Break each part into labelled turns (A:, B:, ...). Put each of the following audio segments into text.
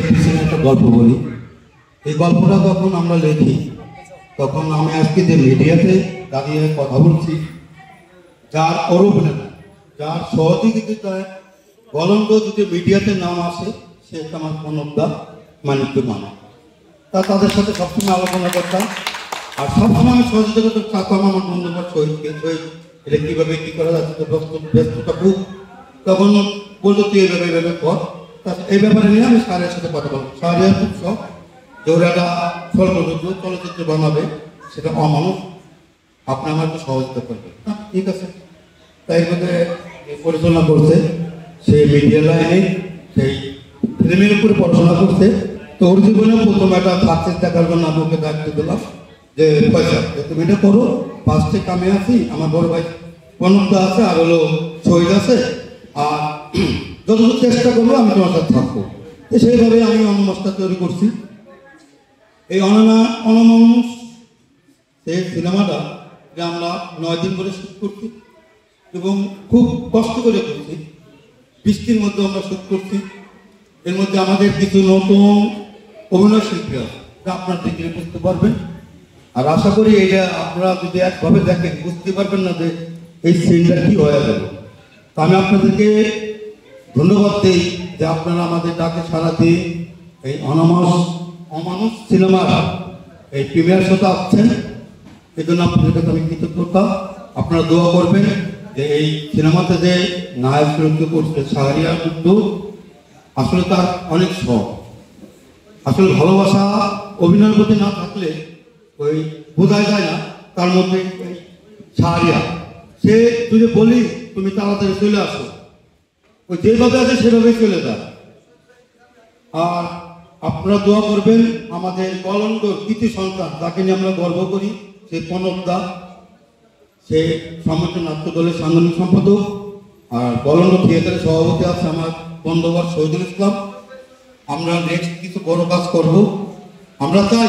A: পিছনে একটা গল্প বলি। এই গল্পটা যখন আমরা লিখি তখন আমি আজকে যে মিডিয়াতে দাঁড়িয়ে কথা বলছি, যার অরুণেতা, যার সহযোগিতায় গলন্দ যদি মিডিয়াতে নাম আসে, সে আমার প্রণবদা মানিক্য মানে তাদের সাথে সবসময় আলোচনা করতাম। আর সবসময় আমি সহযোগিতা করতে চাতাম আমার বন্ধুবার শহীদকে, শহীদ এটা কীভাবে কী করা যাচ্ছে, ব্যস্ততা খুব। তখন বলতো তুই এইভাবে কর। এই ব্যাপারে নিয়ে আমি সারের সাথে কথা বলবো। সারের খুব শখ যে ওরা একটা স্বল্পযোগ্য চলচ্চিত্র বানাবে, সেটা অমানুষ, আপনি আমার একটু সহযোগিতা করবেন। ঠিক আছে। তাই মধ্যে পরিচালনা করছে, সে মিডিয়া লাইনে সেই ফিল্মের উপরে পড়াশোনা করছে। তো ওর জীবনে প্রথম একটা সাকসেস দেখার জন্য আমি ওকে দায়িত্ব দিলাম যে পয়সা তুমি এটা করো, ফার্স্টে আমি আছি, আমার বড় ভাই প্রণবদা আছে, আর হলো শহীদ আছে, আর যতটুকু চেষ্টা করবো আমি তোমার সাথে থাকবো। তো সেইভাবে আমি অনমাসটা তৈরি করছি। এই অনমানুষ সেই সিনেমাটা যে আমরা 9 দিন করে শ্যুট করছি এবং খুব কষ্ট করে করছি, বৃষ্টির মধ্যে আমরা শ্যুট করছি। এর মধ্যে আমাদের কিছু নতুন অভিনয় শিল্পী আছে, যা আপনারা দেখলে বুঝতে পারবেন। আর আশা করি এটা আপনারা যদি একভাবে দেখেন বুঝতে পারবেন না যে এই সিনটা কি হয়ে গেল। তো আমি আপনাদেরকে ধন্যবাদ দিই যে আপনারা আমাদের ডাকে সাড়া দিয়ে এই অমানুষ সিনেমার এই প্রিমিয়ার শোতে আসছেন। এই জন্য আপনাদের কাছে আমি কৃতজ্ঞতা। আপনারা দোয়া করবেন যে এই সিনেমাতে যে নায়ক চরিত্র করছে শাহরিয়ার মৃত্যু, আসলে তার অনেক শখ। আসলে ভালোবাসা অভিনয়ের প্রতি না থাকলে ওই বোঝা যায় না তার মধ্যে শাহরিয়া, সে যদি বলি তুমি তাড়াতাড়ি চলে আসো, ওই যেভাবে আছে সেভাবেই চলে যায়। আর আপনারা দোয়া করবেন আমাদের কলঙ্ক কৃতি সন্তান, যাকে নিয়ে আমরা গর্ব করি, সেই প্রণবদা, সে সমস্ত নাট্য দলের সাংগঠনিক সম্পাদক, আর কলঙ্ক থিয়েটারের সভাপতি আছে আমার বন্ধুবার শহীদুল ইসলাম। আমরা নেক্সট কিছু বড় কাজ করব। আমরা চাই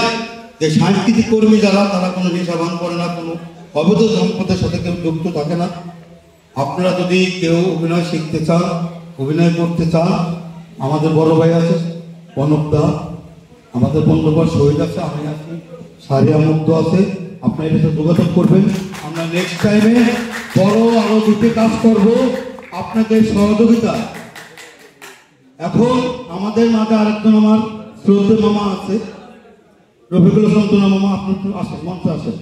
A: যে সাংস্কৃতিক কর্মী যারা, তারা কোনো নেশাভান করে না, কোনো অবৈধ সম্পদের সাথে কেউ যুক্ত থাকে না। আপনারা যদি কেউ অভিনয় শিখতে চান, অভিনয় করতে চান, আমাদের বড় ভাই আছে প্রণবদা, আমাদের বন্ধুবার শহীদ আছে, আমি আছি, সারিয়া মুক্ত আছে, আপনারা এর সাথে যোগাযোগ করবেন। আমরা নেক্সট টাইমে বড় আরো দুটি কাজ করব আপনাদের সহযোগিতা। এখন আমাদের মাঝে আরেকজন আমার শ্রদ্ধেয় মামা আছে, রফিকুল হাসান মামা, আপনি আসেন, মঞ্চে আসেন।